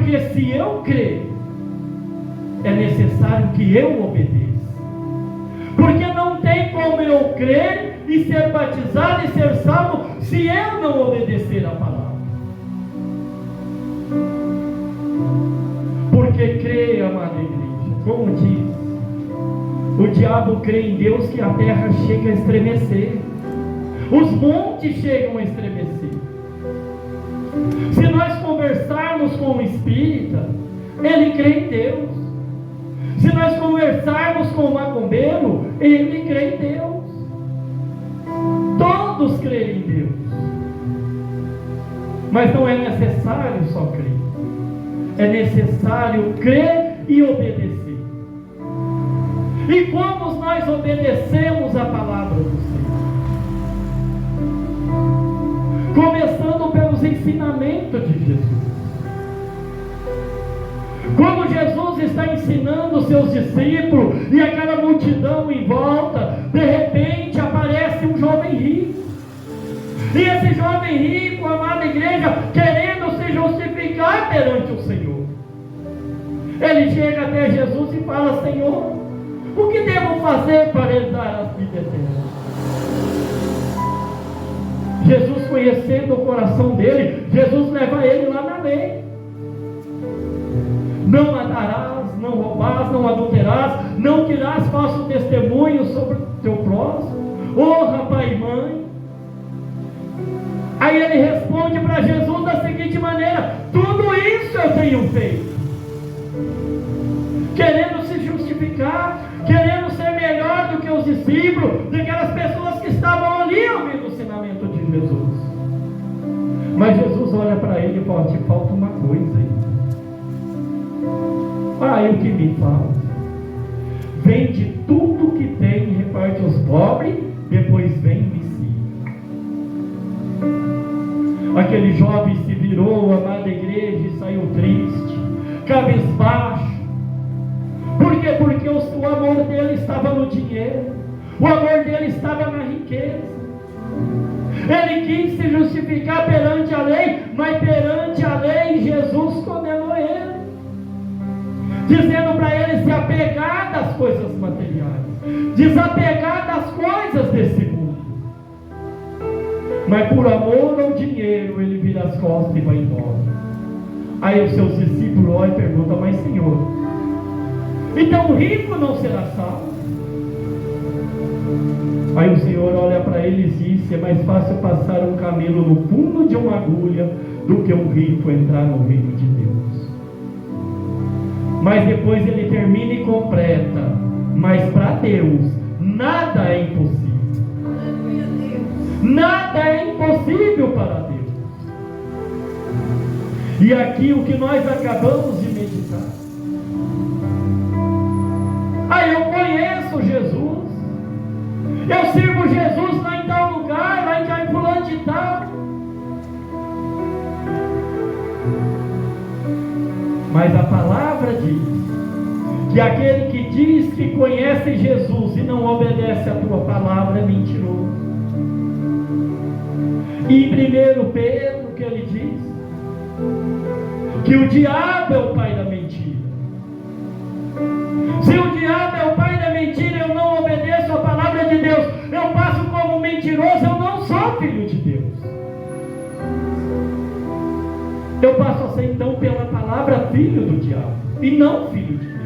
Porque se eu crer, é necessário que eu obedeça. Porque não tem como eu crer e ser batizado e ser salvo se eu não obedecer a palavra. Porque crê, amada igreja, como diz, o diabo crê em Deus que a terra chega a estremecer, os montes chegam a estremecer. Se nós conversarmos com o espírita, ele crê em Deus. Se nós conversarmos com o macumbeiro, ele crê em Deus. Todos creem em Deus. Mas não é necessário só crer. É necessário crer e obedecer. E como nós obedecemos a palavra do Senhor? Começando pelos ensinamentos de Jesus. Como Jesus está ensinando os seus discípulos e aquela multidão em volta, de repente aparece um jovem rico. E esse jovem rico, amada igreja, querendo se justificar perante o Senhor, ele chega até Jesus e fala: Senhor, o que devo fazer para herdar a vida eterna? Jesus, conhecendo o coração dele, Jesus leva ele lá na lei. Não matarás, não roubarás, não adulterarás, não dirás falso testemunho sobre o teu próximo, honra pai e mãe. Aí ele responde para Jesus da seguinte maneira: tudo isso eu tenho feito. Querendo se justificar, querendo ser melhor do que os discípulos, daquelas pessoas que estavam ali ouvindo o ensinamento de Jesus. Mas Jesus olha para ele e fala: te falta uma coisa aí. E o que me falta? Vende tudo que tem e reparte aos pobres, depois vem e me siga. Aquele jovem se virou, amada igreja, e saiu triste, cabisbaixo. Por quê? Porque o amor dele estava no dinheiro, o amor dele estava na riqueza. Ele quis se justificar perante a lei, mas perante a lei Jesus condenou ele, dizendo para ele se apegar das coisas materiais, desapegar das coisas desse mundo. Mas por amor ao dinheiro ele vira as costas e vai embora. Aí os seus discípulos olham e perguntam: mas Senhor, então o rico não será salvo? Aí o Senhor olha para eles e diz: é mais fácil passar um camelo no fundo de uma agulha do que um rico entrar no reino de Deus. Mas depois ele termina e completa: mas para Deus nada é impossível. Nada é impossível para Deus. E aqui o que nós acabamos de meditar: eu conheço Jesus, eu sirvo Jesus lá em tal lugar, lá em fulano de tal. Mas a palavra diz que aquele que diz que conhece Jesus e não obedece a tua palavra é mentiroso. E em 1 Pedro, que ele diz que o diabo é o pai da mentira. Se o diabo é o pai da mentira, eu não obedeço a palavra de Deus, eu passo como mentiroso, eu não sou filho de Deus. Eu passo a ser então pela palavra filho do diabo e não filho de Deus.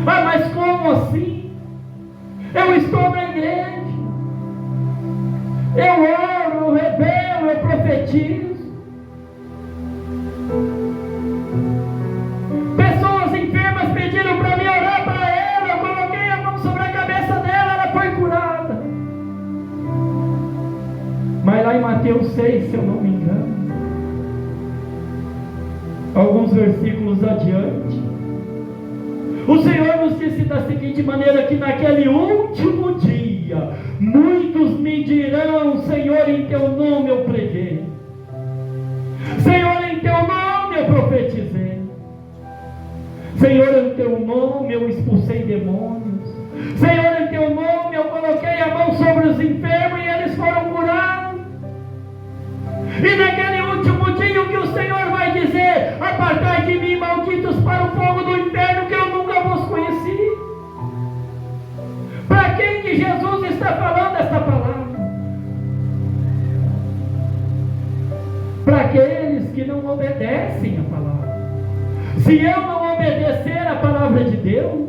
Mas como assim? Eu estou na igreja, eu oro, eu revelo, eu profetizo. Pessoas enfermas pediram para mim orar para ela, eu coloquei a mão sobre a cabeça dela, ela foi curada. Mas lá em Mateus 6, se eu não me engano, alguns versículos adiante, o Senhor nos disse da seguinte maneira: que naquele último dia muitos me dirão: Senhor, em teu nome eu preguei, Senhor, em teu nome eu profetizei, Senhor, em teu nome eu expulsei demônios, Senhor, em teu nome eu coloquei a mão sobre os enfermos e eles foram curados. E naquele último dia o que o Senhor vai dizer? que não obedecem a palavra. Se eu não obedecer a palavra de Deus,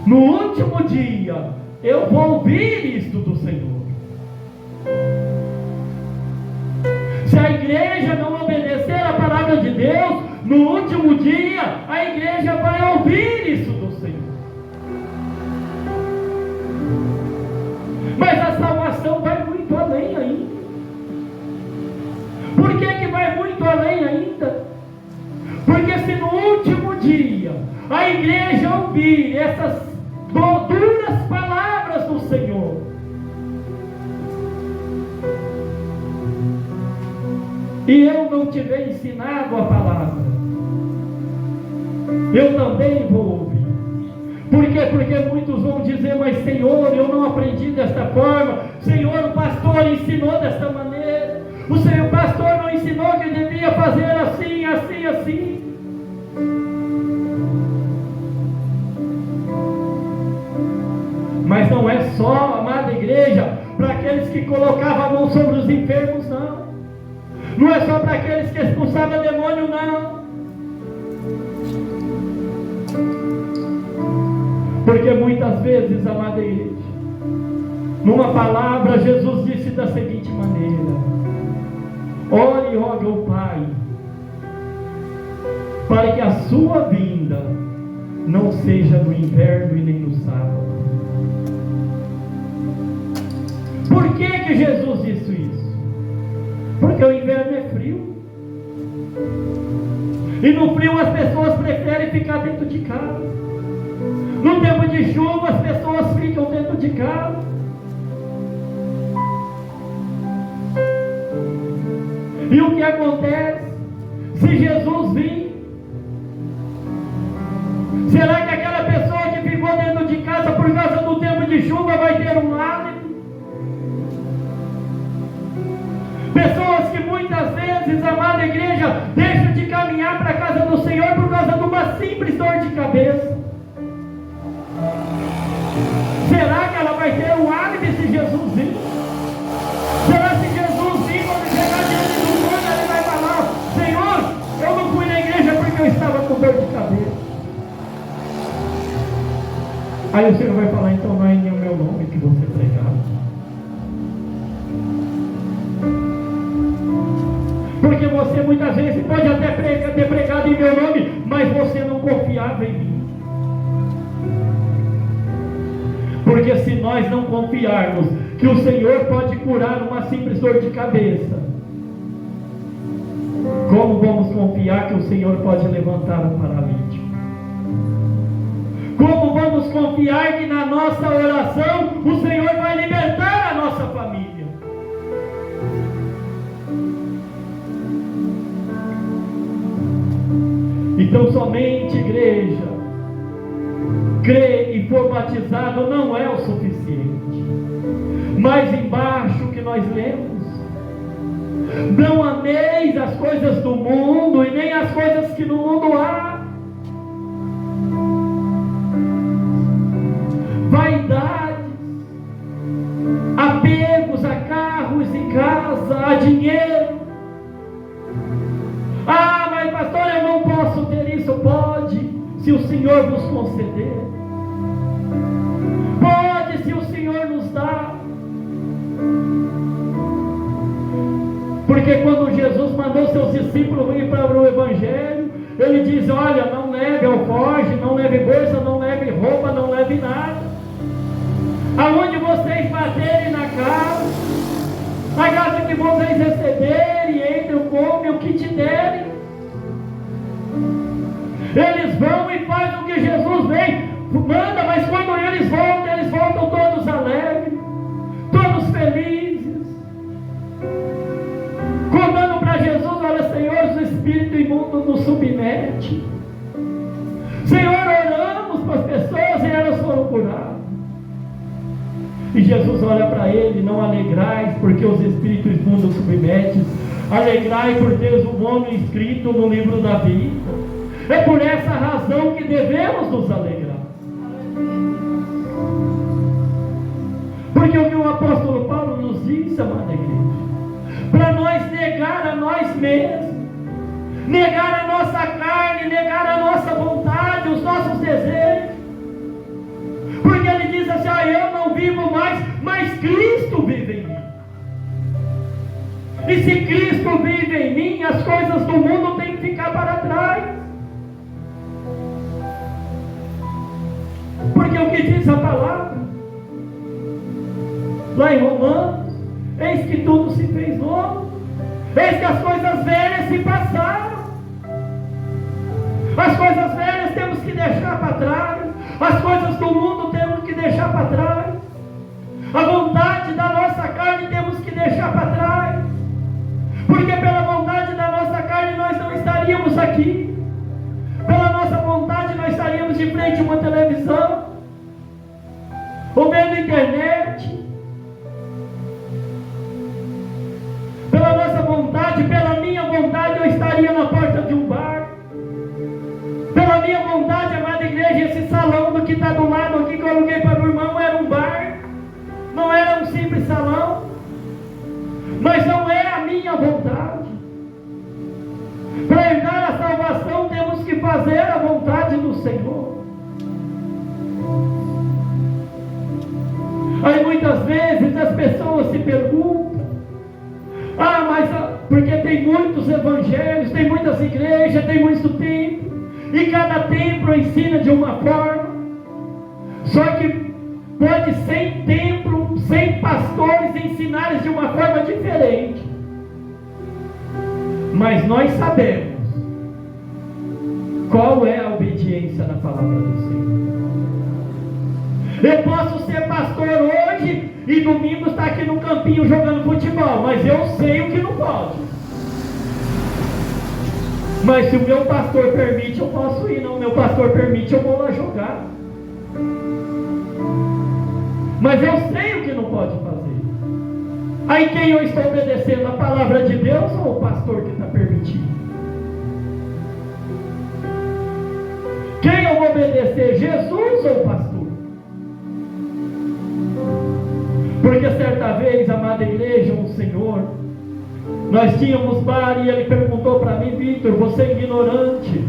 no último dia eu vou ouvir isto do Senhor. Se a igreja não obedecer a palavra de Deus, no último dia a igreja vai ouvir isso do Senhor. Mas a salvação vai muito além ainda. Por que vai muito além ainda? Porque se no último dia a igreja ouvir essas duras palavras do Senhor, e eu não tiver ensinado a palavra, eu também vou ouvir. Por quê? Porque muitos vão dizer: mas Senhor, eu não aprendi desta forma. Senhor, o pastor ensinou desta maneira. O Senhor, pastor não ensinou que eu devia fazer assim, assim, assim. Mas não é só, amada igreja, para aqueles que colocavam a mão sobre os enfermos, não. Não é só para aqueles que expulsavam demônio, não. Porque muitas vezes, amada igreja, numa palavra, Jesus disse da seguinte maneira: ore e rogue ao Pai, para que a sua vinda não seja no inverno e nem no sábado. Por que Jesus disse isso? Porque o inverno é frio. E no frio as pessoas preferem ficar dentro de casa. No tempo de chuva as pessoas ficam dentro de casa. E o que acontece? Se Jesus vir, será que aquela pessoa que ficou dentro de casa por causa do tempo de chuva vai ter um hálito? Pessoas que muitas vezes, amada igreja, deixam de caminhar para a casa do Senhor por causa de uma simples dor de cabeça. Será que ela vai ter um álibi se Jesus vir? Será que se Jesus vir, quando chegar diante do mundo, ele vai falar: Senhor, eu não fui na igreja porque eu estava com dor de cabeça? Aí o Senhor vai falar: então não é nem o meu nome que você pregava. Porque você muitas vezes pode até ter pregado em meu nome, mas você não confiava em mim. Porque se nós não confiarmos que o Senhor pode curar uma simples dor de cabeça, como vamos confiar que o Senhor pode levantar um paralítico? Como vamos confiar que na nossa oração o Senhor vai libertar a nossa família? Então somente igreja, crer e for batizado não é o suficiente. Mas embaixo que nós lemos: não ameis as coisas do mundo e nem as coisas que no mundo há. Vaidades, apegos a carros e casa, a dinheiro. Ah, mas pastor, eu não posso ter isso. Pode, se o Senhor vos conceder. Pode, se o Senhor nos dá. Porque quando Jesus mandou seus discípulos ir para o Evangelho, ele diz: olha, não leve alforje, não leve bolsa, não leve roupa, não leve nada. Aonde vocês baterem na casa, a casa que vocês receberem, entram, comem o que te derem. Eles vão e fazem o que Jesus manda, mas quando eles voltam todos alegres, todos felizes, contando para Jesus: olha, Senhor, o espírito imundo nos submete. Senhor, oramos para as pessoas e elas foram curadas. E Jesus olha para ele: não alegrais porque os espíritos imundos submetem, alegrai por teres um nome escrito no livro da vida. É por essa razão que devemos nos alegrar. Porque o que o apóstolo Paulo nos diz, amada igreja: para nós negar a nós mesmos, negar a nossa carne, negar a nossa vontade, os nossos desejos. Porque ele diz assim: eu não vivo mais, mas Cristo vive em mim. E se Cristo vive em mim, as coisas do mundo têm que ficar para trás. Porque o que diz a palavra lá em Romanos: eis que tudo se fez novo, eis que as coisas velhas se passaram. As coisas velhas temos que deixar para trás, as coisas do mundo temos que deixar para trás, a vontade da nossa carne temos que deixar para trás, porque pela vontade da nossa carne nós não estaríamos aqui, pela nossa vontade nós estaríamos de frente a uma televisão, ou vendo internet. Pela nossa vontade, pela minha vontade, eu estaria na porta de um bar. Pela minha vontade, amada igreja, esse salão do que está do lado aqui que eu aluguei para o irmão era um bar, não era um simples salão. Mas não é a minha vontade. Para herdar a salvação, temos que fazer a vontade do Senhor. Aí muitas vezes as pessoas se perguntam: mas porque tem muitos evangelhos, tem muitas igrejas, tem muito templo, e cada templo ensina de uma forma. Só que pode 100 templos, 100 pastores ensinarem de uma forma diferente, mas nós sabemos qual é a obediência na palavra do Senhor. Eu posso ser pastor hoje e domingo estar aqui no campinho jogando futebol, mas eu sei o que não pode. Mas se o meu pastor permite, eu posso ir. Não, o meu pastor permite, eu vou lá jogar. Mas eu sei o que não pode fazer. Aí quem eu estou obedecendo? A palavra de Deus ou o pastor que está permitindo? Quem eu vou obedecer? Jesus ou o pastor? Porque certa vez, amada igreja, um senhor, nós tínhamos bar e ele perguntou para mim: Vitor, você é ignorante.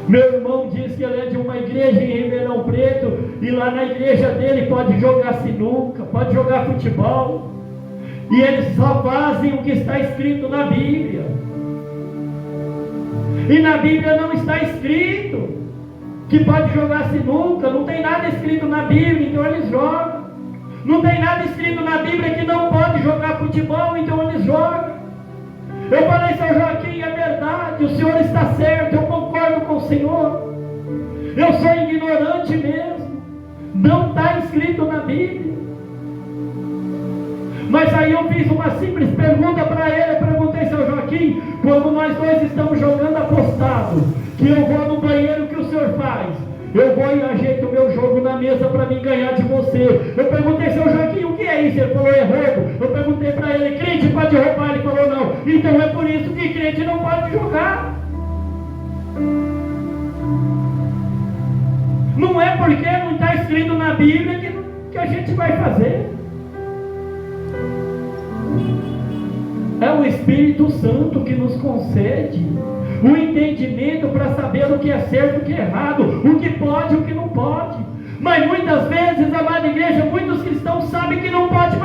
Meu irmão diz que ele é de uma igreja em Ribeirão Preto, e lá na igreja dele pode jogar sinuca, pode jogar futebol, e eles só fazem o que está escrito na Bíblia. E na Bíblia não está escrito que pode jogar sinuca, não tem nada escrito na Bíblia, então eles jogam. Não tem nada escrito na Bíblia que não pode jogar futebol, então eles jogam. Eu falei: seu Joaquim, é verdade, o senhor está certo, eu concordo com o senhor. Eu sou ignorante mesmo, não está escrito na Bíblia. Mas aí eu fiz uma simples pergunta para ele. Eu perguntei: seu Joaquim, quando nós dois estamos jogando apostado, que eu vou no banheiro, o que o senhor faz? Eu vou e ajeito o meu jogo na mesa para mim ganhar de você. Eu perguntei: seu Joaquim, o que é isso? Ele falou: é roubo. Eu perguntei para ele: crente pode roubar? Ele falou: não. Então é por isso que crente não pode jogar. Não é porque não está escrito na Bíblia que a gente vai fazer. É o Espírito Santo que nos concede o entendimento para saber o que é certo e o que é errado, o que pode e o que não pode. Mas muitas vezes, amada igreja, muitos cristãos sabem que não pode